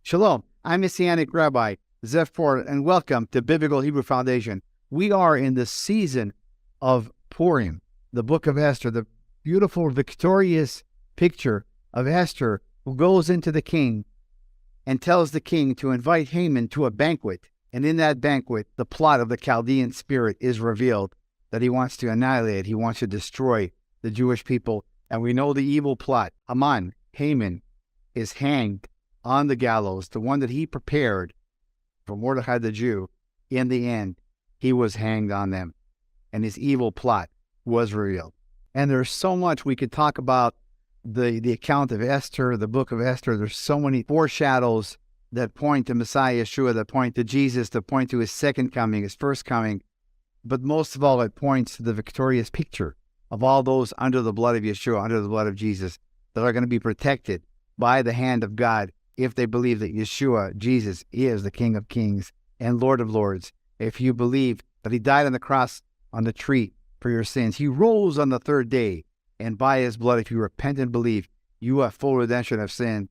Shalom, I'm Messianic Rabbi Porat, and welcome to Biblical Hebrew Foundation. We are in the season of Purim, the book of Esther, the beautiful, victorious picture of Esther who goes into the king and tells the king to invite Haman to a banquet. And in that banquet, the plot of the Chaldean spirit is revealed, that he wants to annihilate, he wants to destroy the Jewish people. And we know the evil plot. Haman, is hanged on the gallows, the one that he prepared for Mordecai the Jew. In the end, he was hanged on them, and his evil plot was revealed. And there's so much we could talk about the account of Esther, the book of Esther. There's so many foreshadows that point to Messiah Yeshua, that point to Jesus, that point to his second coming, his first coming. But most of all, it points to the victorious picture of all those under the blood of Yeshua, under the blood of Jesus, that are going to be protected by the hand of God if they believe that Yeshua, Jesus, is the King of Kings and Lord of Lords. If you believe that he died on the cross, on the tree, for your sins, he rose on the third day, and by his blood, if you repent and believe, you have full redemption of sin.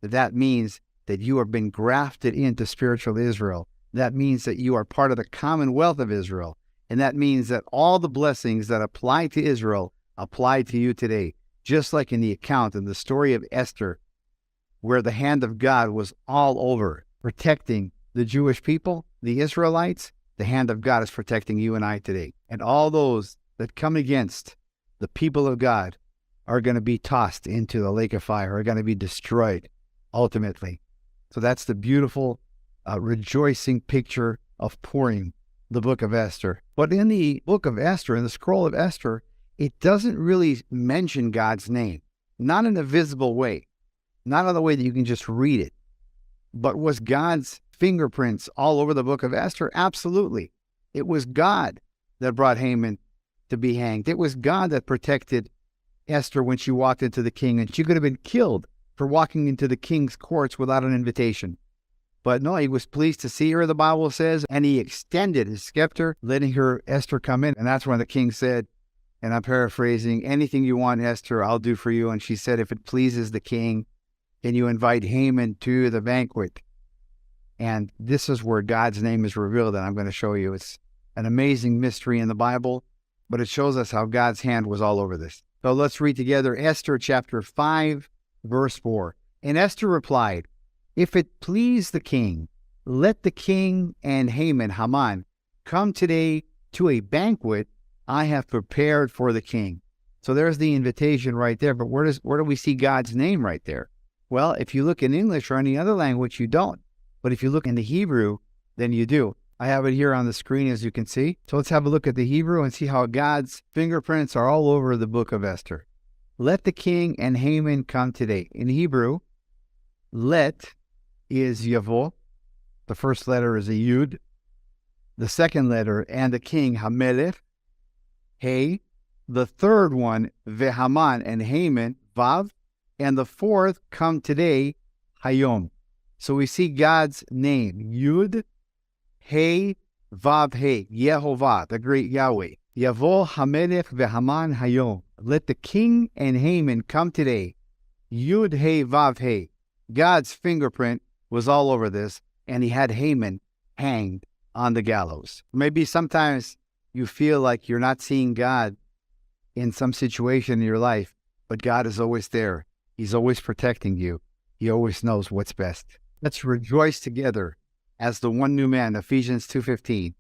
That means that you have been grafted into spiritual Israel. That means that you are part of the commonwealth of Israel. And that means that all the blessings that apply to Israel apply to you today. Just like in the account in the story of Esther, where the hand of God was all over protecting the Jewish people, the Israelites, the hand of God is protecting you and I today. And all those that come against the people of God are going to be tossed into the lake of fire, are going to be destroyed ultimately. So that's the beautiful, rejoicing picture of Purim, the book of Esther. But in the book of Esther, in the scroll of Esther, it doesn't really mention God's name, not in a visible way, not in the way that you can just read it. But was God's fingerprints all over the book of Esther? Absolutely. It was God that brought Haman to be hanged. It was God that protected Esther when she walked into the king, and she could have been killed for walking into the king's courts without an invitation. But no, he was pleased to see her, the Bible says, and he extended his scepter, letting her, Esther, come in. And that's when the king said, and I'm paraphrasing, anything you want, Esther, I'll do for you. And she said, if it pleases the king, can you invite Haman to the banquet? And this is where God's name is revealed, and I'm going to show you. It's an amazing mystery in the Bible, but it shows us how God's hand was all over this. So let's read together Esther chapter 5, verse 4. And Esther replied, if it please the king, let the king and Haman, come today to a banquet I have prepared for the king. So there's the invitation right there, but where do we see God's name right there? Well, if you look in English or any other language, you don't. But if you look in the Hebrew, then you do. I have it here on the screen, as you can see. So let's have a look at the Hebrew and see how God's fingerprints are all over the book of Esther. Let the king and Haman come today. In Hebrew, let is yavo. The first letter is a yud. The second letter, and the king, hamelech, hey. The third one, vehaman, and Haman, vav. And the fourth, come today, hayom. So we see God's name, Yud, Hey, Vav, Hey, Yehovah, the great Yahweh. Yavo hamelech vehaman hayom. Let the king and Haman come today. Yud, Hey, Vav, Hey. God's fingerprint was all over this, and he had Haman hanged on the gallows. Maybe sometimes you feel like you're not seeing God in some situation in your life, but God is always there. He's always protecting you. He always knows what's best. Let's rejoice together as the one new man, Ephesians 2:15.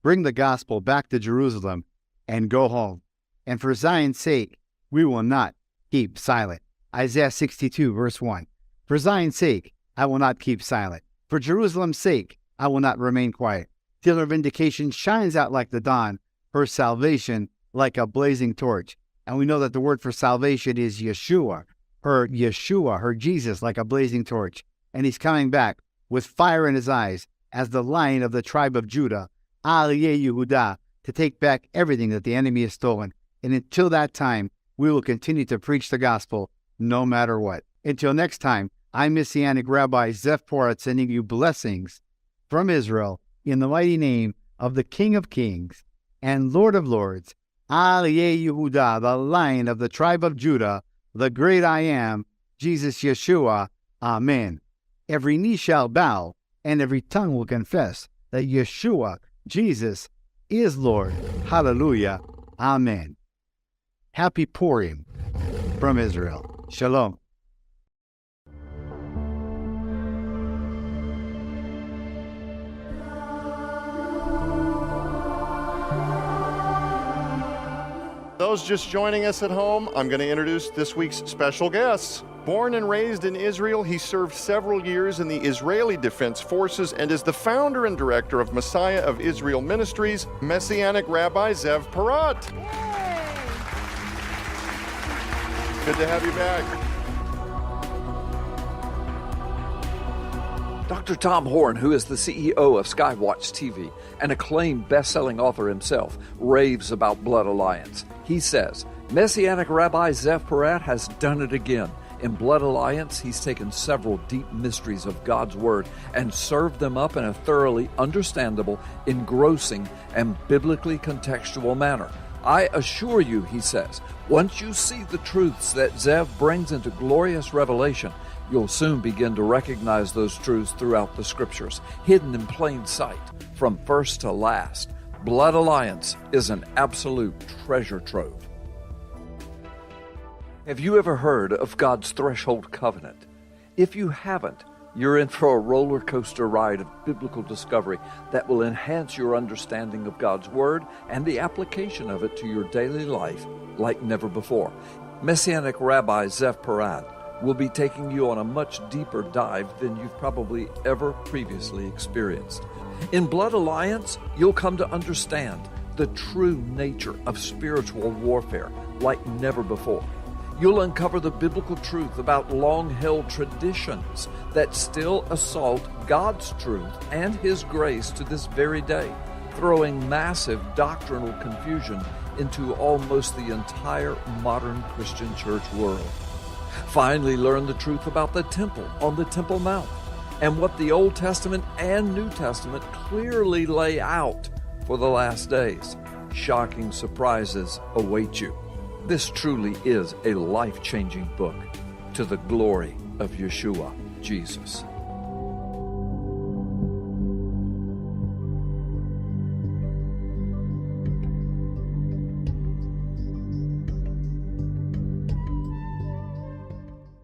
Bring the gospel back to Jerusalem and go home. And for Zion's sake, we will not keep silent. Isaiah 62, verse 1. For Zion's sake, I will not keep silent. For Jerusalem's sake, I will not remain quiet. Till her vindication shines out like the dawn, her salvation like a blazing torch. And we know that the word for salvation is Yeshua, her Jesus, like a blazing torch. And he's coming back with fire in his eyes as the Lion of the tribe of Judah, Al Yehudah, to take back everything that the enemy has stolen. And until that time, we will continue to preach the gospel no matter what. Until next time, I'm Messianic Rabbi Porat, sending you blessings from Israel in the mighty name of the King of Kings and Lord of Lords, Al Yehudah, the Lion of the tribe of Judah, the great I am, Jesus Yeshua. Amen. every knee shall bow, and every tongue will confess that Yeshua, Jesus, is Lord. Hallelujah. Amen. Happy Purim from Israel. Shalom. Those just joining us at home, I'm going to introduce this week's special guests. Born and raised in Israel, he served several years in the Israeli Defense Forces and is the founder and director of Messiah of Israel Ministries, Messianic Rabbi Zev Porat. Yay! Good to have you back. Dr. Tom Horn, who is the CEO of Skywatch TV, an acclaimed best-selling author himself, raves about Blood Alliance. He says, Messianic Rabbi Zev Porat has done it again. In Blood Alliance, he's taken several deep mysteries of God's Word and served them up in a thoroughly understandable, engrossing, and biblically contextual manner. I assure you, he says, once you see the truths that Zev brings into glorious revelation, you'll soon begin to recognize those truths throughout the Scriptures, hidden in plain sight, from first to last. Blood Alliance is an absolute treasure trove. Have you ever heard of God's Threshold Covenant? If you haven't, you're in for a roller coaster ride of biblical discovery that will enhance your understanding of God's Word and the application of it to your daily life like never before. Messianic Rabbi Zev Porat will be taking you on a much deeper dive than you've probably ever previously experienced. In Blood Alliance, you'll come to understand the true nature of spiritual warfare like never before. You'll uncover the biblical truth about long-held traditions that still assault God's truth and His grace to this very day, throwing massive doctrinal confusion into almost the entire modern Christian church world. Finally, learn the truth about the temple on the Temple Mount and what the Old Testament and New Testament clearly lay out for the last days. Shocking surprises await you. This truly is a life-changing book to the glory of Yeshua, Jesus.